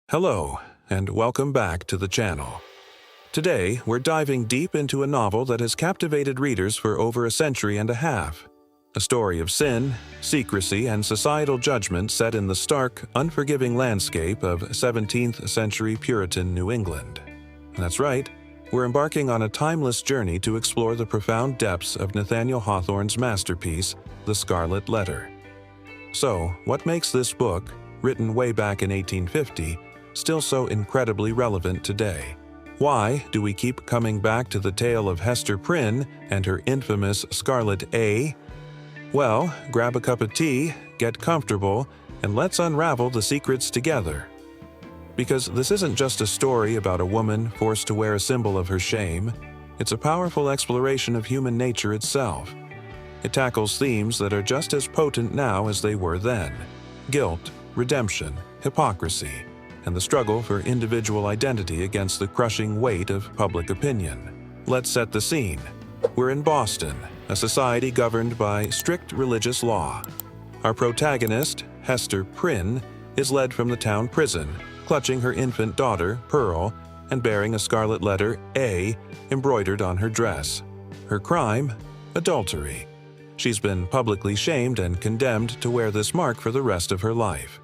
Hello, and welcome back to the channel. Today, we're diving deep into a novel that has captivated readers for over a century and a half. A story of sin, secrecy, and societal judgment set in the stark, unforgiving landscape of 17th century Puritan New England. That's right, we're embarking on a timeless journey to explore the profound depths of Nathaniel Hawthorne's masterpiece, The Scarlet Letter. So, what makes this book, written way back in 1850, still so incredibly relevant today? Why do we keep coming back to the tale of Hester Prynne and her infamous Scarlet A? Well, grab a cup of tea, get comfortable, and let's unravel the secrets together. Because this isn't just a story about a woman forced to wear a symbol of her shame, it's a powerful exploration of human nature itself. It tackles themes that are just as potent now as they were then: guilt, redemption, hypocrisy, and the struggle for individual identity against the crushing weight of public opinion. Let's set the scene. We're in Boston, a society governed by strict religious law. Our protagonist, Hester Prynne, is led from the town prison, clutching her infant daughter, Pearl, and bearing a scarlet letter A embroidered on her dress. Her crime? Adultery. She's been publicly shamed and condemned to wear this mark for the rest of her life.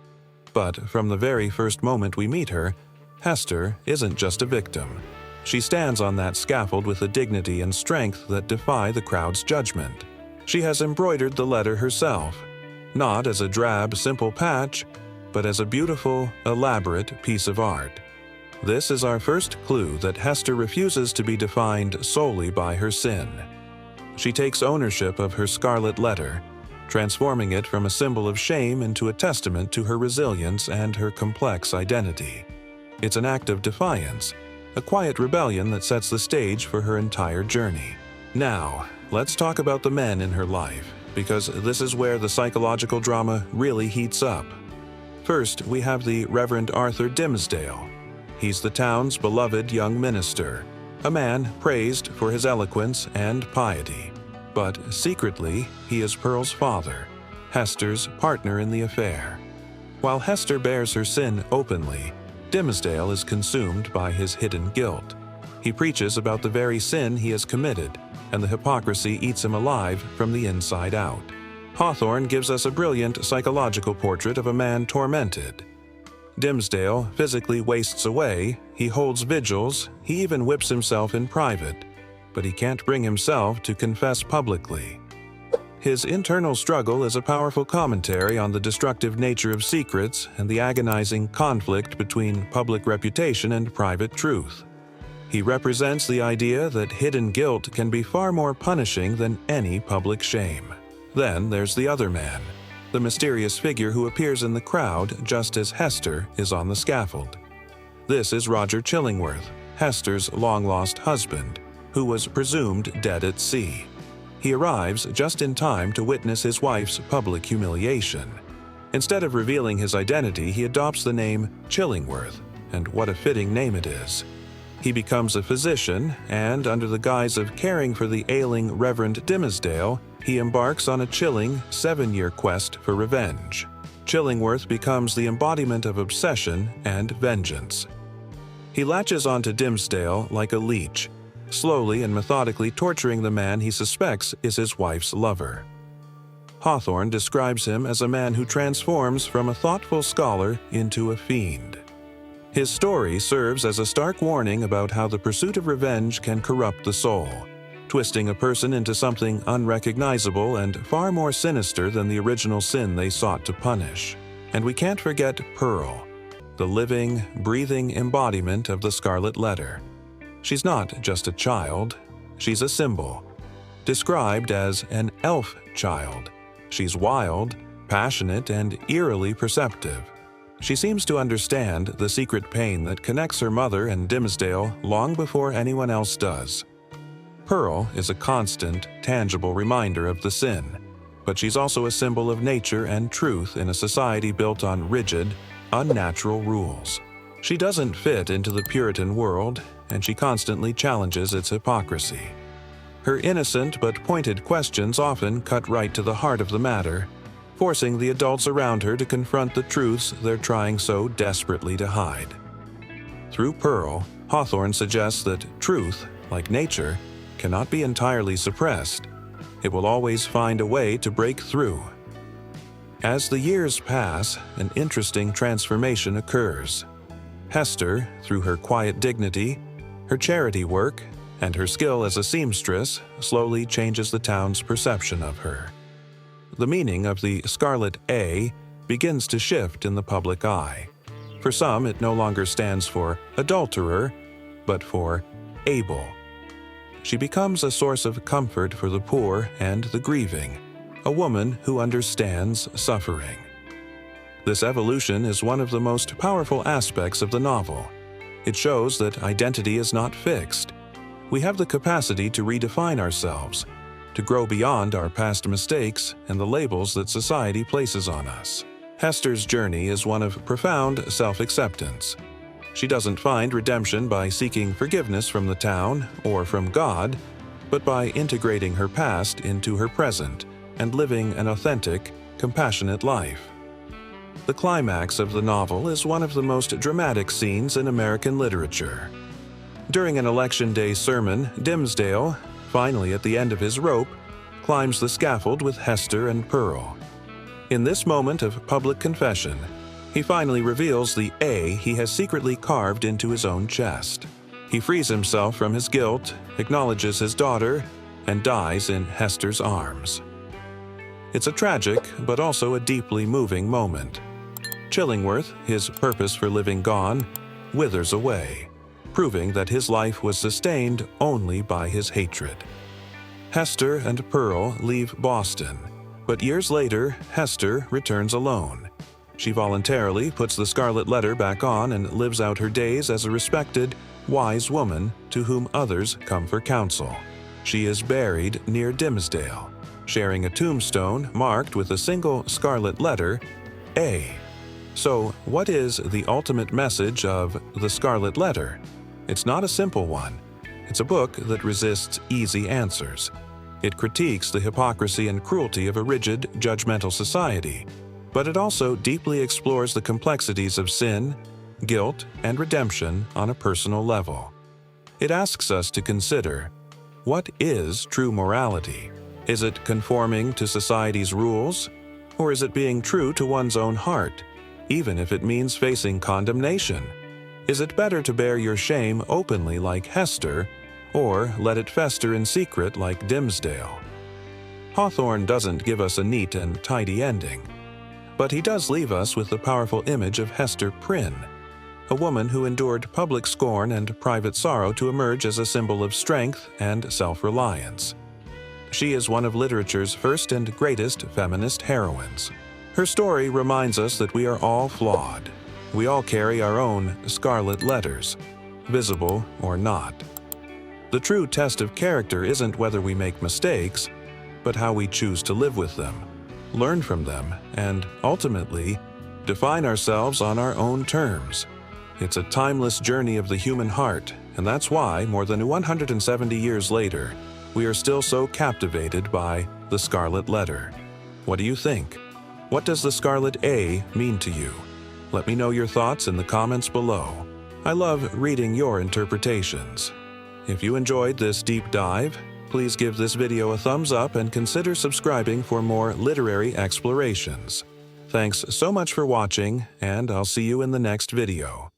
But from the very first moment we meet her, Hester isn't just a victim. She stands on that scaffold with a dignity and strength that defy the crowd's judgment. She has embroidered the letter herself, not as a drab, simple patch, but as a beautiful, elaborate piece of art. This is our first clue that Hester refuses to be defined solely by her sin. She takes ownership of her scarlet letter, transforming it from a symbol of shame into a testament to her resilience and her complex identity. It's an act of defiance, a quiet rebellion that sets the stage for her entire journey. Now, let's talk about the men in her life, because this is where the psychological drama really heats up. First, we have the Reverend Arthur Dimmesdale. He's the town's beloved young minister, a man praised for his eloquence and piety. But secretly, he is Pearl's father, Hester's partner in the affair. While Hester bears her sin openly, Dimmesdale is consumed by his hidden guilt. He preaches about the very sin he has committed, and the hypocrisy eats him alive from the inside out. Hawthorne gives us a brilliant psychological portrait of a man tormented. Dimmesdale physically wastes away, he holds vigils, he even whips himself in private. But he can't bring himself to confess publicly. His internal struggle is a powerful commentary on the destructive nature of secrets and the agonizing conflict between public reputation and private truth. He represents the idea that hidden guilt can be far more punishing than any public shame. Then there's the other man, the mysterious figure who appears in the crowd just as Hester is on the scaffold. This is Roger Chillingworth, Hester's long-lost husband, who was presumed dead at sea. He arrives just in time to witness his wife's public humiliation. Instead of revealing his identity, he adopts the name Chillingworth, and what a fitting name it is. He becomes a physician, and under the guise of caring for the ailing Reverend Dimmesdale, he embarks on a chilling 7-year quest for revenge. Chillingworth becomes the embodiment of obsession and vengeance. He latches onto Dimmesdale like a leech, slowly and methodically torturing the man he suspects is his wife's lover. Hawthorne describes him as a man who transforms from a thoughtful scholar into a fiend. His story serves as a stark warning about how the pursuit of revenge can corrupt the soul, twisting a person into something unrecognizable and far more sinister than the original sin they sought to punish. And we can't forget Pearl, the living, breathing embodiment of the Scarlet Letter. She's not just a child, she's a symbol. Described as an elf child, she's wild, passionate, and eerily perceptive. She seems to understand the secret pain that connects her mother and Dimmesdale long before anyone else does. Pearl is a constant, tangible reminder of the sin, but she's also a symbol of nature and truth in a society built on rigid, unnatural rules. She doesn't fit into the Puritan world, and she constantly challenges its hypocrisy. Her innocent but pointed questions often cut right to the heart of the matter, forcing the adults around her to confront the truths they're trying so desperately to hide. Through Pearl, Hawthorne suggests that truth, like nature, cannot be entirely suppressed. It will always find a way to break through. As the years pass, an interesting transformation occurs. Hester, through her quiet dignity, her charity work, and her skill as a seamstress, slowly changes the town's perception of her. The meaning of the Scarlet A begins to shift in the public eye. For some, it no longer stands for adulterer, but for able. She becomes a source of comfort for the poor and the grieving, a woman who understands suffering. This evolution is one of the most powerful aspects of the novel. It shows that identity is not fixed. We have the capacity to redefine ourselves, to grow beyond our past mistakes and the labels that society places on us. Hester's journey is one of profound self-acceptance. She doesn't find redemption by seeking forgiveness from the town or from God, but by integrating her past into her present and living an authentic, compassionate life. The climax of the novel is one of the most dramatic scenes in American literature. During an Election Day sermon, Dimmesdale, finally at the end of his rope, climbs the scaffold with Hester and Pearl. In this moment of public confession, he finally reveals the A he has secretly carved into his own chest. He frees himself from his guilt, acknowledges his daughter, and dies in Hester's arms. It's a tragic, but also a deeply moving moment. Chillingworth, his purpose for living gone, withers away, proving that his life was sustained only by his hatred. Hester and Pearl leave Boston, but years later, Hester returns alone. She voluntarily puts the Scarlet Letter back on and lives out her days as a respected, wise woman to whom others come for counsel. She is buried near Dimmesdale, sharing a tombstone marked with a single scarlet letter, A. So, what is the ultimate message of The Scarlet Letter? It's not a simple one. It's a book that resists easy answers. It critiques the hypocrisy and cruelty of a rigid, judgmental society, but it also deeply explores the complexities of sin, guilt, and redemption on a personal level. It asks us to consider, what is true morality? Is it conforming to society's rules? Or is it being true to one's own heart, even if it means facing condemnation? Is it better to bear your shame openly like Hester, or let it fester in secret like Dimmesdale? Hawthorne doesn't give us a neat and tidy ending, but he does leave us with the powerful image of Hester Prynne, a woman who endured public scorn and private sorrow to emerge as a symbol of strength and self-reliance. She is one of literature's first and greatest feminist heroines. Her story reminds us that we are all flawed. We all carry our own scarlet letters, visible or not. The true test of character isn't whether we make mistakes, but how we choose to live with them, learn from them, and ultimately, define ourselves on our own terms. It's a timeless journey of the human heart, and that's why, more than 170 years later, we are still so captivated by The Scarlet Letter. What do you think? What does the Scarlet A mean to you? Let me know your thoughts in the comments below. I love reading your interpretations. If you enjoyed this deep dive, please give this video a thumbs up and consider subscribing for more literary explorations. Thanks so much for watching, and I'll see you in the next video.